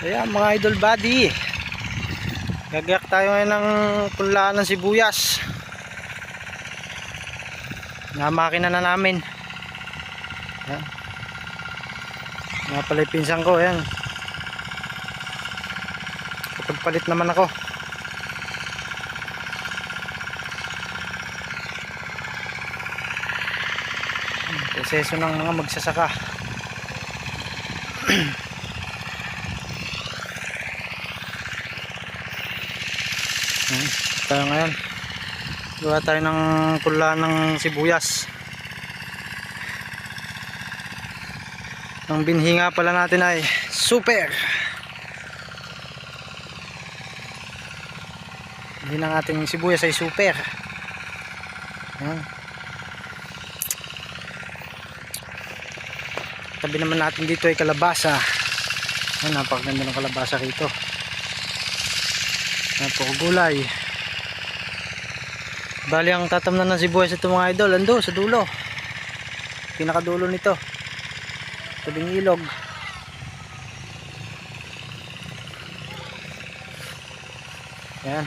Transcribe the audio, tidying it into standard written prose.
Ayan mga idol body, gagayak tayo ngayon ng punlaan ng sibuyas na makina na namin. Ayan. Nga pala yung pinsan ko. Ayan, kapagpalit naman ako. Proseso ng mga magsasaka. Tayo ngayon, gawa tayo ng punlaan ng sibuyas. Ang binhi nga pala natin ay super. Hindi ng ating sibuyas ay super. Ayan. Tabi naman natin dito ay kalabasa. Ayan, napakaganda ng kalabasa rito. Napakagulay. Bali ang tatamnan ng sibuyas ito mga idol, ando sa dulo, pinakadulo nito, tabing ilog. Ayan.